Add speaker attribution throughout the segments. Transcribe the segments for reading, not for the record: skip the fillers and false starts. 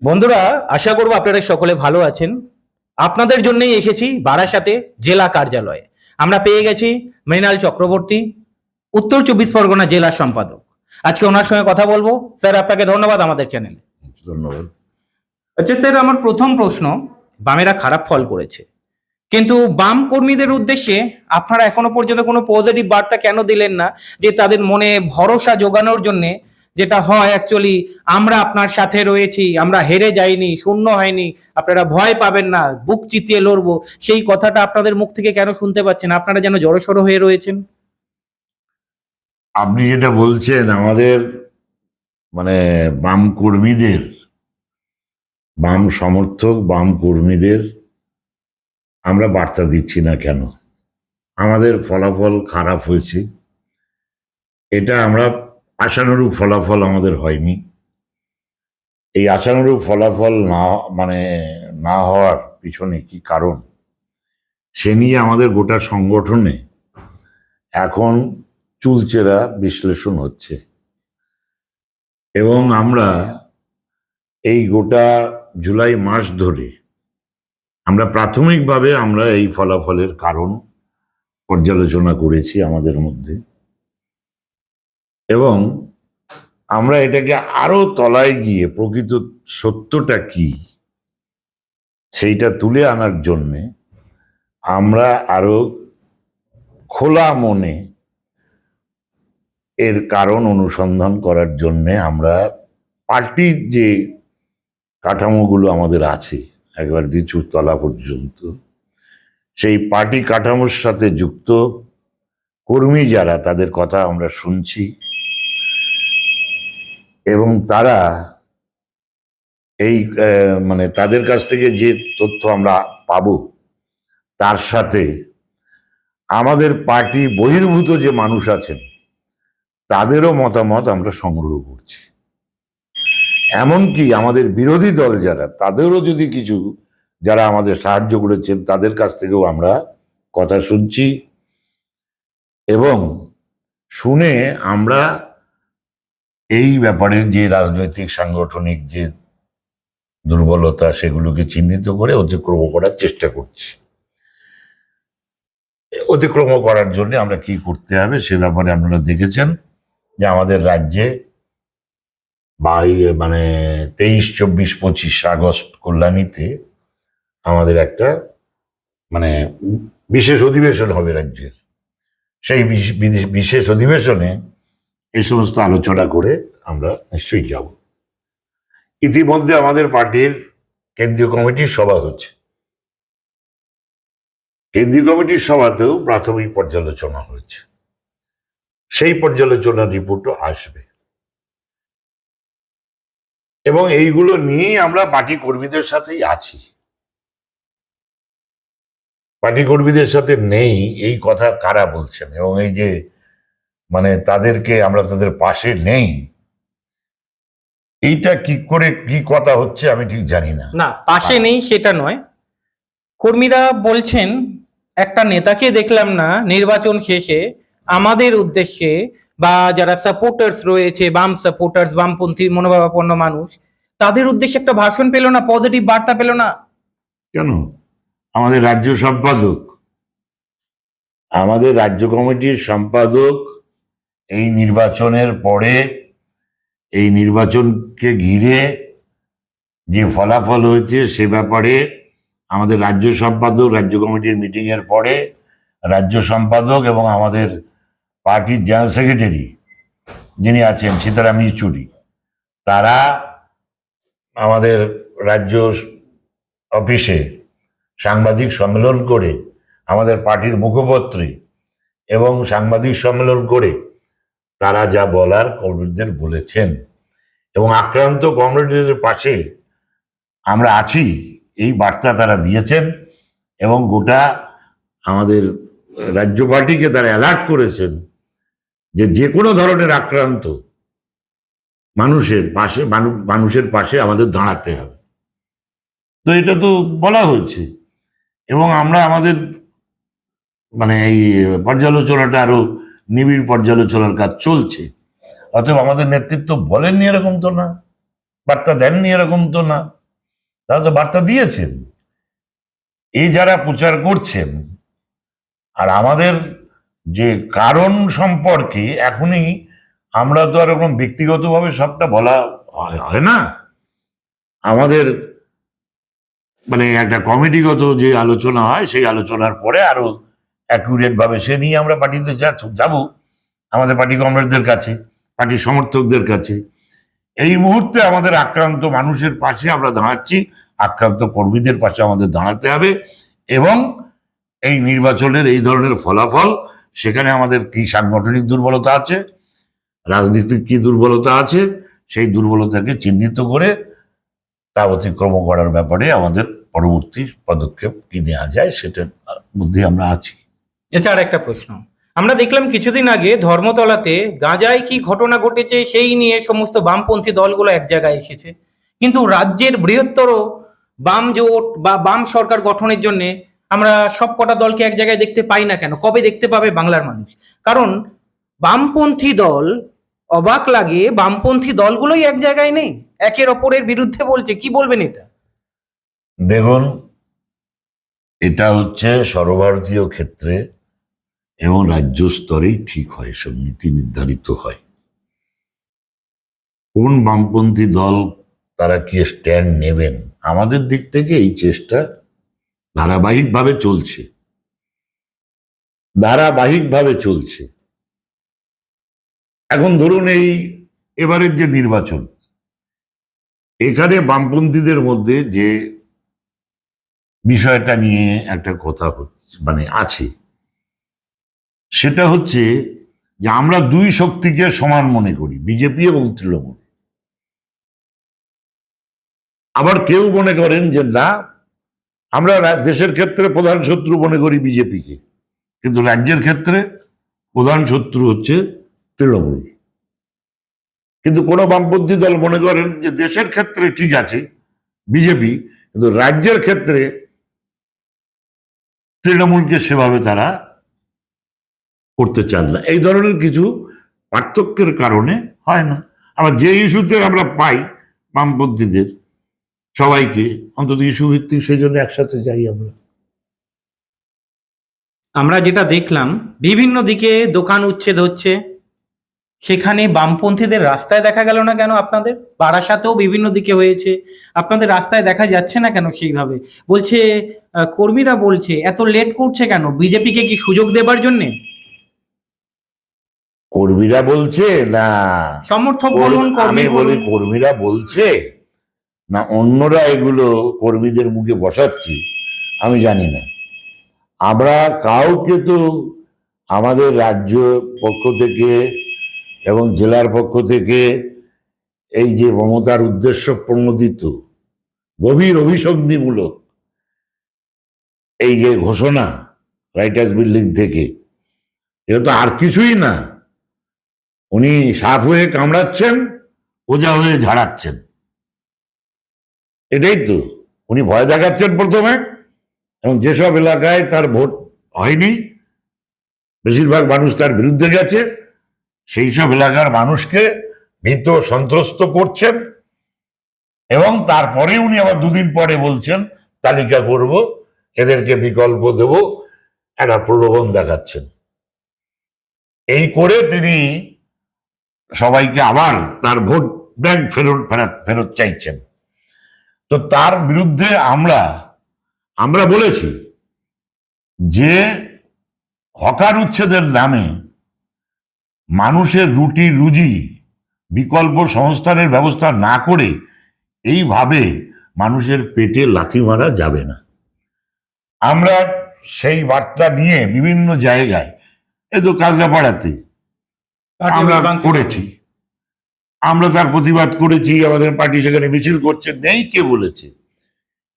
Speaker 1: বন্ধুরা, আশা করব আপনারা সকলে ভালো আছেন। আপনাদের জন্যই এসেছি বারাসাতে জেলা কার্যালয়ে। আমরা পেয়ে গেছি মৃণাল চক্রবর্তী, উত্তর 24 পরগনা জেলা সম্পাদক। আজকে ওনার সঙ্গে কথা বলবো। স্যার, আপনাকে ধন্যবাদ আমাদের চ্যানেলে।
Speaker 2: ধন্যবাদ।
Speaker 1: আচ্ছা স্যার, আমার প্রথম প্রশ্ন, বামেরা খারাপ ফল করেছে, কিন্তু বাম কর্মীদের উদ্দেশ্যে আপনারা এখনো পর্যন্ত কোনো পজিটিভ বার্তা কেন দিলেন না, যে তাদের মনে ভরসা জোগানোর জন্য, যেটা হয় অ্যাকচুয়ালি, আমরা আপনার সাথে রয়েছি, আমরা হেরে যাইনি, শূন্য হয়নি, আপনারা ভয় পাবেন না, বুক চিতিয়ে লড়বো, সেই কথাটা আপনাদের মুখ থেকে কেন শুনতে পাচ্ছেন? আপনারা যেন জড়সড় হয়ে রয়েছেন।
Speaker 2: আপনি যেটা বলছেন, আমাদের বাম কর্মীদের, বাম সমর্থক, বাম কর্মীদের আমরা বার্তা দিচ্ছি না কেন? আমাদের ফলাফল খারাপ হয়েছে, এটা আমরা আশানুরূপ ফলাফল আমাদের হয়নি। এই আশানুরূপ ফলাফল না হওয়ার পিছনে কি কারণ, সে নিয়ে আমাদের গোটা সংগঠনে এখন চুলচেরা বিশ্লেষণ হচ্ছে। এবং আমরা এই গোটা জুলাই মাস ধরে আমরা প্রাথমিকভাবে আমরা এই ফলাফলের কারণ পর্যালোচনা করেছি আমাদের মধ্যে, এবং আমরা এটাকে আরো তলায় গিয়ে প্রকৃত সত্যটা কি সেইটা তুলে আনার জন্যে আমরা আরো খোলা মনে এর কারণ অনুসন্ধান করার জন্যে আমরা পার্টির যে কাঠামোগুলো আমাদের আছে একবার নিচু তলা পর্যন্ত, সেই পার্টি কাঠামোর সাথে যুক্ত কর্মী যারা, তাদের কথা আমরা শুনছি, এবং তারা এই তাদের কাছ থেকে যে তথ্য আমরা পাবো, তার সাথে আমাদের পার্টি বহির্ভূত যে মানুষ আছেন তাদেরও মতামত আমরা সংগ্রহ করছি। এমনকি আমাদের বিরোধী দল যারা, তাদেরও যদি কিছু, যারা আমাদের সাহায্য করেছেন, তাদের কাছ থেকেও আমরা কথা শুনছি, এবং শুনে আমরা এই ব্যাপারে যে রাজনৈতিক সাংগঠনিক যে দুর্বলতা, সেগুলোকে চিহ্নিত করে অতিক্রম করার চেষ্টা করছি। অতিক্রম করার জন্য আমরা কি করতে হবে সে ব্যাপারে আপনারা দেখেছেন যে আমাদের রাজ্যে 23, 24, 25 আগস্ট কল্যাণীতে আমাদের একটা বিশেষ অধিবেশন হবে রাজ্যের। সেই বিশেষ অধিবেশনে এই সমস্ত আলোচনা করে আমরা নিশ্চয়ই যাব। ইতিমধ্যে আমাদের পার্টির কেন্দ্রীয় কমিটির সভা হচ্ছে। কেন্দ্রীয় কমিটির সভাতেও প্রাথমিক পর্যালোচনা হয়েছে, সেই পর্যালোচনার রিপোর্টও আসবে, এবং এইগুলো নিয়েই আমরা পার্টি কর্মীদের সাথেই আছি। পার্টি কর্মীদের সাথে নেই এই কথা কারা বলছেন, এবং এই যে তাদেরকে আমরা তাদের পাশে নেই, এইটা কি করে কি কথা হচ্ছে আমি ঠিক জানি না।
Speaker 1: না, পাশে নেই সেটা নয়, কর্মীরা বলছেন একটা নেতাকে দেখলাম না নির্বাচন শেষে আমাদের উদ্দেশ্যে, বা যারা সাপোর্টার্স রয়েছে, বাম সাপোর্টার্স, বামপন্থী মনোভাবাপন্ন মানুষ, তাদের উদ্দেশ্যে একটা ভাষণ পেল না, পজিটিভ বার্তা পেল না।
Speaker 2: কেন? আমাদের রাজ্য সম্পাদক, আমাদের রাজ্য কমিটির সম্পাদক এই নির্বাচনের পরে, এই নির্বাচনকে ঘিরে যে ফলাফল হয়েছে সে ব্যাপারে আমাদের রাজ্য সম্পাদক, রাজ্য কমিটির মিটিং এর পরে রাজ্য সম্পাদক এবং আমাদের পার্টির জেনারেল সেক্রেটারি যিনি আছেন সীতারাম ইয়েচুরি, তারা আমাদের রাজ্য অফিসে সাংবাদিক সম্মেলন করে, আমাদের পার্টির মুখপত্রে এবং সাংবাদিক সম্মেলন করে তারা যা বলার কমরেডদের বলেছেন, এবং আক্রান্ত কমরেডদের পাশে আমরা আছি এই বার্তা তারা দিয়েছেন, এবং গোটা আমাদের রাজ্য পার্টিকে তারা অ্যালার্ট করেছেন যে যে কোনো ধরনের আক্রান্ত মানুষের পাশে আমাদের দাঁড়াতে হবে। তো এটা তো বলা হয়েছে, এবং আমরা আমাদের এই পর্যালোচনাটা আরো নিবিড় পর্যালোচনার কাজ চলছে। অতএব আমাদের নেতৃত্ব বলেননি এরকম তো না, বার্তা দেননি এরকম তো না, তারা তো বার্তা দিয়েছেন। এই যারা প্রচার করছেন, আর আমাদের যে কারণ সম্পর্কে এখনই আমরা তো আর এরকম ব্যক্তিগতভাবে সবটা বলা হয় না। আমাদের মানে একটা কমিটিগত যে আলোচনা হয়, সেই আলোচনার পরে আরো অ্যাকুরেট ভাবে সে নিয়ে আমরা পার্টিতে যাব, আমাদের পার্টি কমরেডদের কাছে, পার্টির সমর্থকদের কাছে। এই মুহূর্তে আমাদের আক্রান্ত মানুষের পাশে আমরা দাঁড়াচ্ছি, আক্রান্ত কর্মীদের পাশে আমাদের দাঁড়াতে হবে। এবং এই নির্বাচনের এই ধরনের ফলাফল, সেখানে আমাদের কি সাংগঠনিক দুর্বলতা আছে, রাজনীতিক কি দুর্বলতা আছে, সেই দুর্বলতাকে চিহ্নিত করে তা অতিক্রম করার ব্যাপারে আমাদের পরবর্তী পদক্ষেপ কি নেওয়া যায় সেটার মধ্যে আমরা আছি।
Speaker 1: এছাড়া একটা প্রশ্ন, আমরা দেখলাম কিছুদিন আগে ধর্মতলাতে গাঁজায় কি ঘটনা ঘটেছে সেই নিয়ে সমস্ত বামপন্থী দলগুলো এক জায়গায় এসেছে, কিন্তু রাজ্যের বৃহত্তর বাম জোট বা বাম সরকার গঠনের জন্য আমরা সব কটা দলকে এক জায়গায় দেখতে পাই না কেন? কবে দেখতে পাবে বাংলার মানুষ? কারণ বামপন্থী দল, অবাক লাগে, বামপন্থী দলগুলোই এক জায়গায় নেই, একের অপরের বিরুদ্ধে বলছে। কি বলবেন এটা?
Speaker 2: দেখুন, এটা হচ্ছে সর্বভারতীয় ক্ষেত্রে এবং রাজ্য স্তরেই ঠিক হয়, সব নীতি নির্ধারিত হয়। কোন বামপন্থী দল তারা কি স্ট্যান্ড নেবেন, আমাদের দিক থেকে এই চেষ্টা ধারাবাহিকভাবে চলছে। এখন ধরুন এই এবারের যে নির্বাচন, এখানে বামপন্থীদের মধ্যে যে বিষয়টা নিয়ে একটা কথা হচ্ছে মানে আছে, সেটা হচ্ছে যে আমরা দুই শক্তিকে সমান মনে করি, বিজেপি এবং তৃণমূল। আবার কেউ মনে করেন যে না, আমরা দেশের ক্ষেত্রে প্রধান শত্রু মনে করি বিজেপিকে, কিন্তু রাজ্যের ক্ষেত্রে প্রধান শত্রু হচ্ছে তৃণমূল। কিন্তু কোনো বামপন্থী দল মনে করেন যে দেশের ক্ষেত্রে ঠিক আছে বিজেপি, কিন্তু রাজ্যের ক্ষেত্রে তৃণমূলকে সেভাবে তারা করতে চান না। এই ধরনের কিছু পার্থক্যের কারণে হয় না। আবার যে ইস্যুতে আমরা পাই বামপন্থীদের সবাইকে, অন্তত ইস্যু ভিত্তিক, সেই জন্য একসাথে যাই আমরা।
Speaker 1: আমরা যেটা দেখলাম, বিভিন্ন দিকে দোকান উচ্ছেদ হচ্ছে, সেখানে বামপন্থীদের রাস্তায় দেখা গেল না কেন? আপনাদের বারাসাতেও বিভিন্ন দিকে হয়েছে, আপনাদের রাস্তায় দেখা যাচ্ছে না কেন? সেইভাবে বলছে কর্মীরা বলছে, এত লেট করছে কেন? বিজেপিকে কি সুযোগ দেবার জন্যে?
Speaker 2: কর্মীরা বলছে না,
Speaker 1: সমর্থক বলুন,
Speaker 2: আমি
Speaker 1: কর্মী
Speaker 2: বলি
Speaker 1: বলুন।
Speaker 2: কর্মীরা বলছে না অন্যরা এগুলো কর্মীদের মুখে বসাচ্ছি, আমি জানি না। আমরা কাউকে তো আমাদের রাজ্য পক্ষ থেকে এবং জেলার পক্ষ থেকে এই যে মমতার উদ্দেশ্য প্রণোদিত গভীর অভিসন্ধিমূলক এই যে ঘোষণা রাইটার্স বিল্ডিং থেকে, এটা তো আর কিছুই না। উনি সাপ হয়ে কামড়াচ্ছেন, ওজা হয়ে ঝাড়াচ্ছেন, এটাই তো। উনি ভয় দেখাচ্ছেন প্রথমে, এবং যেসব এলাকায় তার ভোট হয়নি, বেশিরভাগ মানুষ তার বিরুদ্ধে গেছে, সেই সব এলাকার মানুষকে ভীত সন্ত্রস্ত করছেন। এবং তারপরে উনি আবার দুদিন পরে বলছেন তালিকা করব, এদেরকে বিকল্প দেব, একটা প্রলোভন দেখাচ্ছেন। এই করে তিনি সবাইকে আবার তার ভোট ব্যাংক ফেরত চাইছেন। তো তার বিরুদ্ধে আমরা বলেছি যে হকার উচ্ছেদের নামে মানুষের রুটি রুজি বিকল্প সংস্থানের ব্যবস্থা না করে এইভাবে মানুষের পেটে লাথি মারা যাবে না। আমরা সেই বার্তা নিয়ে বিভিন্ন জায়গায়, এই তো কাজরাপাড়াতে আমরা করেছি, আমরা তার প্রতিবাদ করেছি, আমাদের পার্টি সেখানে মিছিল করছে, নেই কে বলেছে।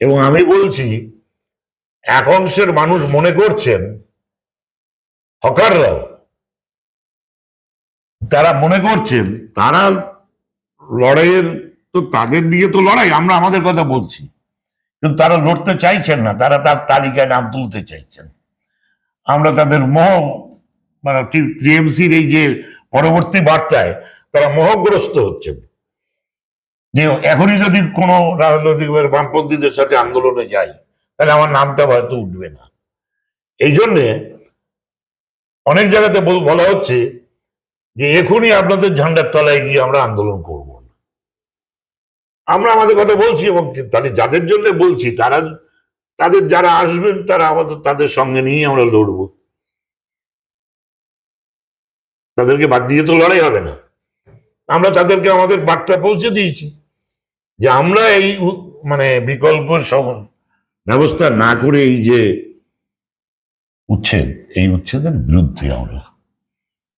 Speaker 2: এবং আমি বলছি, এক অংশের মানুষ মনে করছেন, হকাররাও তারা মনে করছেন তারা লড়াইয়ের, তো তাদের দিয়ে তো লড়াই, আমরা আমাদের কথা বলছি, কিন্তু তারা লড়তে চাইছেন না, তারা তার তালিকায় নাম তুলতে চাইছেন। আমরা তাদের মানে টিএমসির এই যে পরবর্তী বার্তায় তারা মোহগ্রস্ত হচ্ছেন। যে এখনই যদি কোনো রাজনৈতিক বামপন্থীদের সাথে আন্দোলনে যাই তাহলে আমার নামটা হয়তো উঠবে না। এই জন্যে অনেক জায়গাতে বলা হচ্ছে যে এখনই আপনাদের ঝান্ডার তলায় গিয়ে আমরা আন্দোলন করব না। আমরা আমাদের কথা বলছি, এবং তাহলে যাদের জন্য বলছি তাদের যারা আসবেন তারা আমাদের তাদের সঙ্গে নিয়ে আমরা লড়বো। তাদেরকে বাদ দিয়ে তো লড়াই হবে না। আমরা তাদেরকে আমাদের বার্তা পৌঁছে দিয়েছি যে আমরা এই মানে বিকল্প ব্যবস্থা না করে এই যে উচ্ছেদের বিরুদ্ধে আমরা।